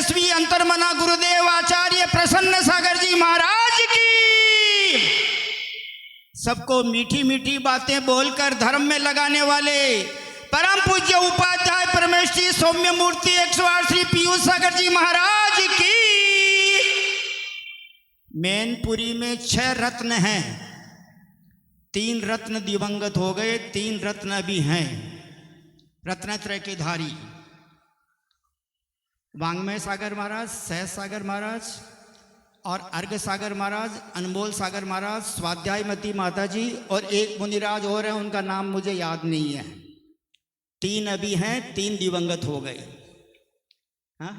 तेजस्वी अंतर्मना गुरुदेव आचार्य प्रसन्न सागर जी महाराज की। सबको मीठी मीठी बातें बोलकर धर्म में लगाने वाले परम पूज्य उपाध्याय परमेश्वरी सौम्य मूर्ति 108 श्री पीयूष सागर जी महाराज की। मैनपुरी में 6 रत्न हैं, 3 रत्न दिवंगत हो गए, 3 रत्न अभी हैं। रत्नत्रय के धारी वांग्मय सागर महाराज, सहज सागर महाराज और अर्घ सागर महाराज, अनमोल सागर महाराज, स्वाध्यायमती माता जी और एक मुनिराज और है, उनका नाम मुझे याद नहीं है। 3 अभी हैं, 3 दिवंगत हो गए। हाँ,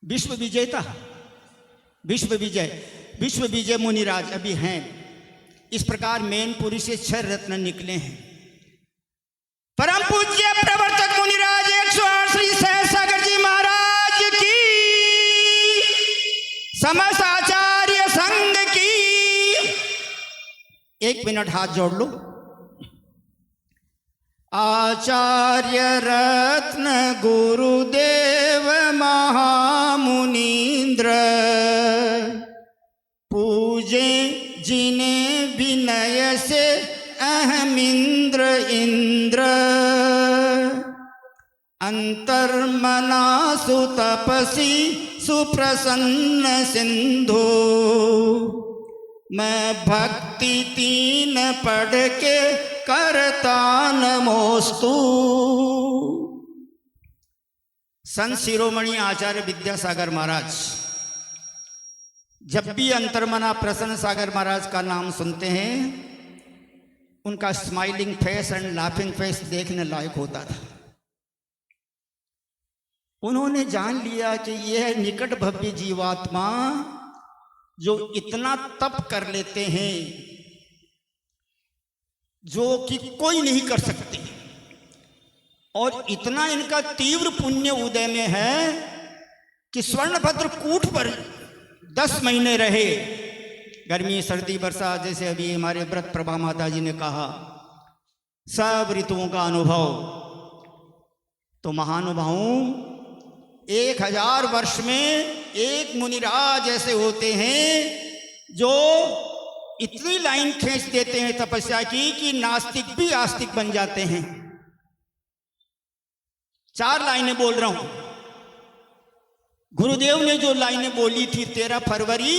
विश्व विजेता, विश्व विजय मुनिराज अभी हैं। इस प्रकार मैनपुरी से 6 रत्न निकले हैं। परम पूज्य प्रवर्तक मुनिराज 108 श्री सहज सागर जी महाराज की, समस्त आचार्य संघ की। 1 मिनट हाथ जोड़ लो। आचार्य रत्न गुरुदेव महामुनीन्द्र, पूजे जिन्हें विनय से अहमिंद्र इंद्र। अंतर्मना सुतपसी सुप्रसन्न सिंधु, मैं भक्ति 3 पढ़ के करता नमोस्तु। संत शिरोमणि आचार्य विद्यासागर महाराज जब भी अंतर्मना प्रसन्न सागर महाराज का नाम सुनते हैं, उनका smiling face and laughing face देखने लायक होता था। उन्होंने जान लिया कि यह निकट भव्य जीवात्मा जो इतना तप कर लेते हैं जो कि कोई नहीं कर सकते, और इतना इनका तीव्र पुण्य उदय में है कि स्वर्णभद्र कूट पर 10 महीने रहे। गर्मी सर्दी वर्षा, जैसे अभी हमारे व्रत प्रभा माता जी ने कहा, सब ऋतुओं का अनुभव। तो महानुभावों, 1000 वर्ष में एक मुनिराज ऐसे होते हैं जो इतनी लाइन खींच देते हैं तपस्या की कि नास्तिक भी आस्तिक बन जाते हैं। 4 लाइनें बोल रहा हूं। गुरुदेव ने जो लाइनें बोली थी 13 फरवरी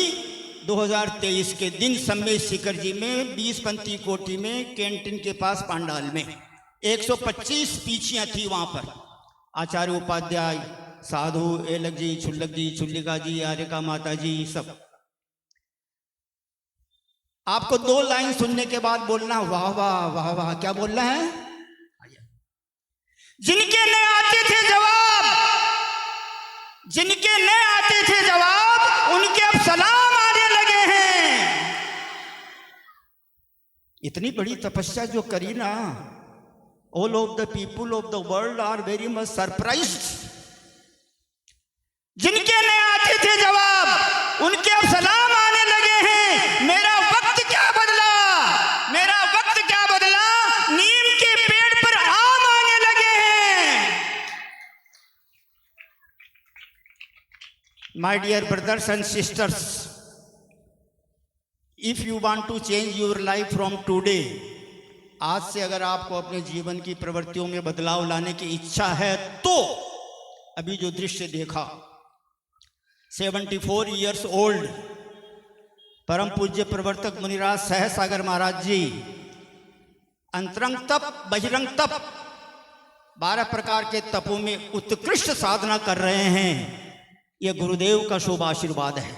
2023 के दिन सम्मेद शिखर जी में 20 पंथी कोठी में कैंटीन के पास पांडाल में 125 पीछियां थी। वहां पर आचार्य उपाध्याय, साधु, एलक जी, छुल्लक जी, छुल्लिका जी, आर्यका माता जी, सब। आपको 2 लाइन सुनने के बाद बोलना वाह वाह वाह वाह। क्या बोलना है? जिनके न आते थे जवाब, जिनके न आते थे जवाब, उनके अब सलाम आने लगे हैं। इतनी बड़ी तपस्या जो करी ना, all of the people of the world are very much surprised. जिनके न आते थे जवाब, उनके अब सलाम आने लगे हैं। मेरा वक्त क्या बदला, मेरा वक्त क्या बदला, नीम के पेड़ पर आम आने लगे हैं। My dear brothers and sisters, if you want to change your life from today, आज से अगर आपको अपने जीवन की प्रवृत्तियों में बदलाव लाने की इच्छा है तो अभी जो दृश्य देखा, 74 इयर्स ओल्ड परम पूज्य प्रवर्तक मुनिराज सहज सागर महाराज जी अंतरंग तप, बहिरंग तप, 12 प्रकार के तपों में उत्कृष्ट साधना कर रहे हैं। यह गुरुदेव का शुभ आशीर्वाद है।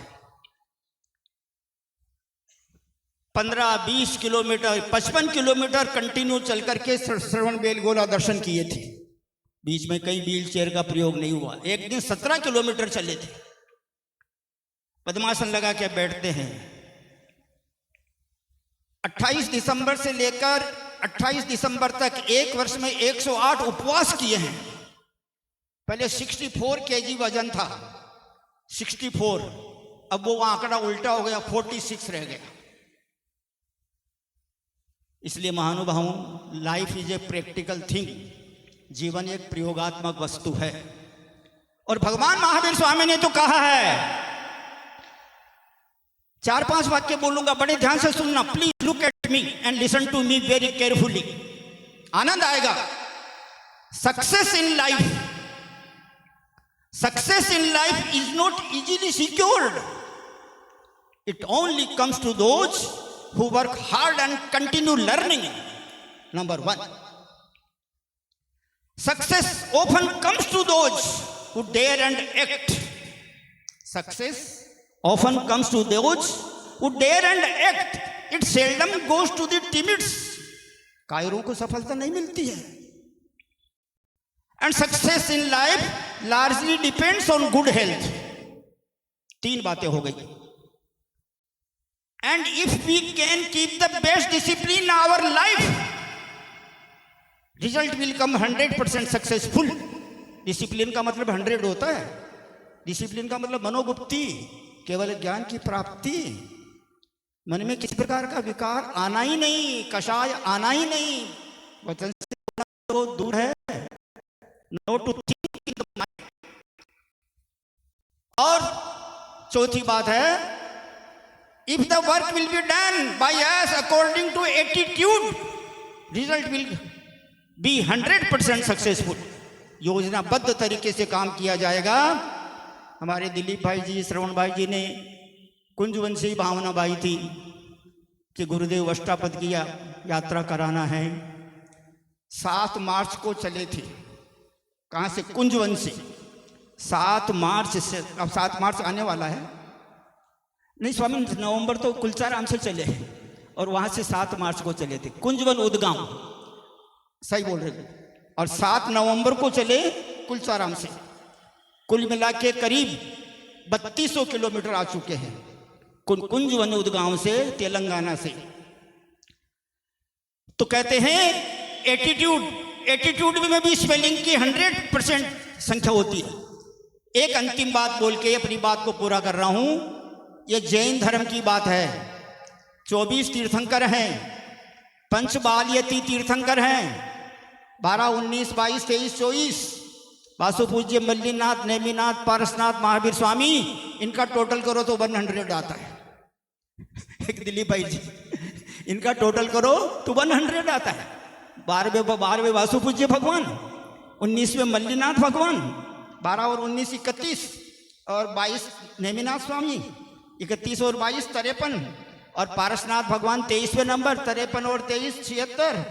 15-20 किलोमीटर, 55 किलोमीटर कंटिन्यू चल करके श्रवण बेलगोला दर्शन किए थे। बीच में कई व्हील चेयर का प्रयोग नहीं हुआ। एक दिन 17 किलोमीटर चले थे। पद्मासन लगा के बैठते हैं। 28 दिसंबर से लेकर 28 दिसंबर तक 1 वर्ष में 108 उपवास किए हैं। पहले 64 केजी वजन था, 64, अब वो आंकड़ा उल्टा हो गया, 46 रह गया। इसलिए महानुभावों, life is a practical thing. जीवन एक प्रयोगात्मक वस्तु है। और भगवान महावीर स्वामी ने तो कहा है, 4-5 वाक्य बोलूंगा, बड़े ध्यान से सुनना। Please look at me and listen to me very carefully, आनंद आएगा। Success in life is not easily secured, it only comes to those who work hard and continue learning. Number 1, success often comes to those who dare and act. Success often comes to those who dare and act. It seldom goes to the timids. कायरों को सफलता नहीं मिलती है। And success in life largely depends on good health. 3 बातें हो गई। And if we can keep the best discipline in our life, result will come 100% successful. Discipline का मतलब 100 होता है। डिसिप्लिन का मतलब मनोगुप्ति, केवल ज्ञान की प्राप्ति, मन में किसी प्रकार का विकार आना ही नहीं, कषाय आना ही नहीं, वचन से तो दूर है। No to think in the mind. और चौथी बात है, if the work will be done by us according to attitude, result will be 100% successful. योजनाबद्ध तरीके से काम किया जाएगा। हमारे दिलीप भाई जी, श्रवण भाई जी ने कुंजवंशी भावना बाई थी कि गुरुदेव अष्टापद की यात्रा कराना है। 7 मार्च को चले थे। कहाँ से? कुंजवंशी। 7 मार्च से, अब 7 मार्च आने वाला है, नहीं स्वामी, नवंबर तो कुलचाराम से चले और वहाँ से 7 मार्च को चले थे। कुंजवन उद्गाम, सही बोल रहे। और 7 नवंबर को चले कुलचाराम से। कुल मिला के करीब 3200 किलोमीटर आ चुके हैं कुंजवन उद्गांव से, तेलंगाना से। तो कहते हैं एटीट्यूड में भी स्पेलिंग की 100% संख्या होती है। एक अंतिम बात बोल के अपनी बात को पूरा कर रहा हूं। यह जैन धर्म की बात है। 24 तीर्थंकर हैं, पंचबालयती तीर्थंकर हैं, 12, 19, 22, 23, 24। वासुपूज्य मल्लीनाथ, नेमिनाथ, पारसनाथ, महावीर स्वामी, इनका टोटल करो तो 100 आता है। एक दिलीप भाई जी, इनका टोटल करो तो 100 आता है। 12वें वासुपूज्य भगवान, 19वें मल्लीनाथ भगवान, 12 और 19 31, और 22 नेमिनाथ स्वामी, 31 और 22 53, और पारसनाथ भगवान 23वें नंबर, 53 और 23 76,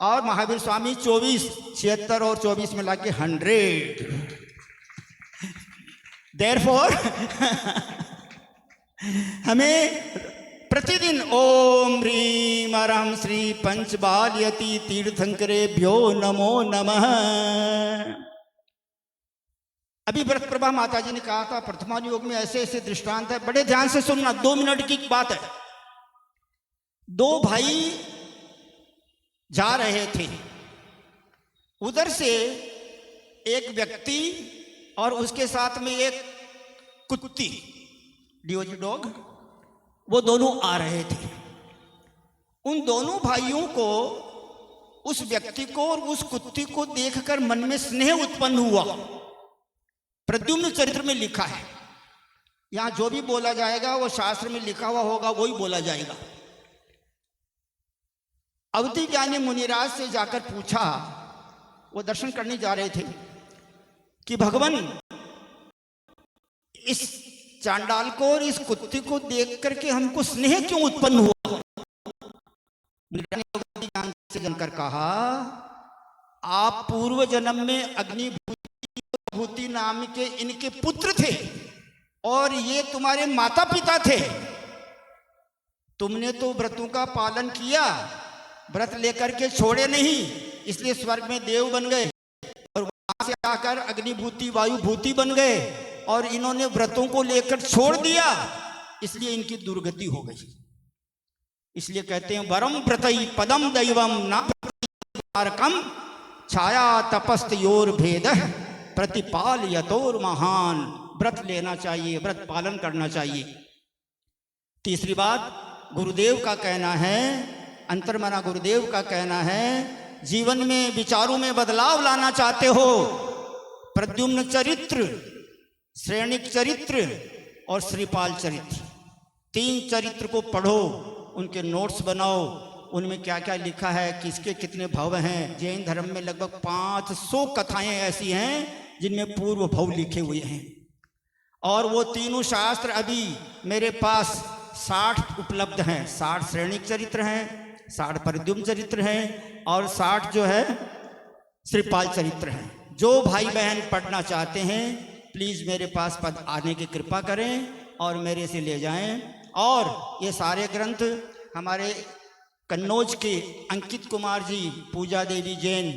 और महावीर स्वामी 24, 76 और 24 मिला के 100। देयरफॉर हमें प्रतिदिन ओम ह्रीम अरहम श्री पंचबालयती तीर्थंकरेभ्यो नमो नमः। अभी व्रत प्रभा माता जी ने कहा था प्रथमा योग में ऐसे ऐसे दृष्टांत है, बड़े ध्यान से सुनना। 2 मिनट की बात है। 2 भाई जा रहे थे, उधर से एक व्यक्ति और उसके साथ में एक कुत्ती, डियोजी डॉग, वो दोनों आ रहे थे। उन दोनों भाइयों को, उस व्यक्ति को और उस कुत्ती को देखकर मन में स्नेह उत्पन्न हुआ। प्रद्युम्न चरित्र में लिखा है। यहां जो भी बोला जाएगा वो शास्त्र में लिखा हुआ होगा, वही बोला जाएगा। अवधि ज्ञानी मुनिराज से जाकर पूछा, वो दर्शन करने जा रहे थे, कि भगवान इस चांडाल को और इस कुत्ते को देख करके हमको स्नेह क्यों उत्पन्न हुआ? अवधि ज्ञान से जानकर कहा, आप पूर्व जन्म में अग्निभूति नाम के इनके पुत्र थे और ये तुम्हारे माता पिता थे। तुमने तो व्रतों का पालन किया, व्रत लेकर के छोड़े नहीं, इसलिए स्वर्ग में देव बन गए और वहां से आकर अग्निभूति वायुभूति बन गए, और इन्होंने व्रतों को लेकर छोड़ दिया, इसलिए इनकी दुर्गति हो गई। इसलिए कहते हैं वरम व्रतई पदम दैवम नारकम छाया तपस्तयोर भेद प्रतिपाल यतोर महान। व्रत लेना चाहिए, व्रत पालन करना चाहिए। तीसरी बात, गुरुदेव का कहना है, अंतर्मना गुरुदेव का कहना है, जीवन में विचारों में बदलाव लाना चाहते हो प्रद्युम्न चरित्र, श्रेणिक चरित्र और श्रीपाल चरित्र, 3 चरित्र को पढ़ो, उनके नोट्स बनाओ, उनमें क्या क्या लिखा है, किसके कितने भव हैं। जैन धर्म में लगभग 500 कथाएं ऐसी हैं जिनमें पूर्व भव लिखे हुए हैं। और वो तीनों शास्त्र अभी मेरे पास 60 उपलब्ध हैं। 60 श्रेणिक चरित्र हैं, 60 प्रद्युम्न चरित्र हैं और 60 जो है श्रीपाल चरित्र हैं। जो भाई बहन पढ़ना चाहते हैं प्लीज़ मेरे पास आने की कृपा करें और मेरे से ले जाएं। और ये सारे ग्रंथ हमारे कन्नौज के अंकित कुमार जी, पूजा देवी जैन,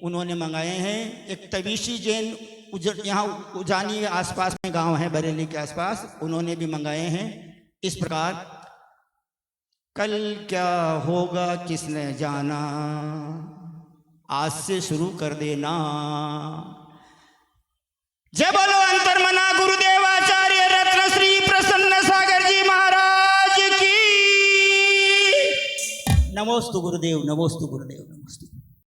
उन्होंने मंगाए हैं। एक तवीशी जैन यहाँ उजानी आसपास में गांव है, बरेली के आसपास, उन्होंने भी मंगाए हैं। इस प्रकार कल क्या होगा किसने जाना, आज से शुरू कर देना। जय बोलो अंतर्मना गुरुदेवाचार्य रत्न श्री प्रसन्न सागर जी महाराज की। नमोस्तु गुरुदेव, नमोस्तु गुरुदेव, नमोस्तु।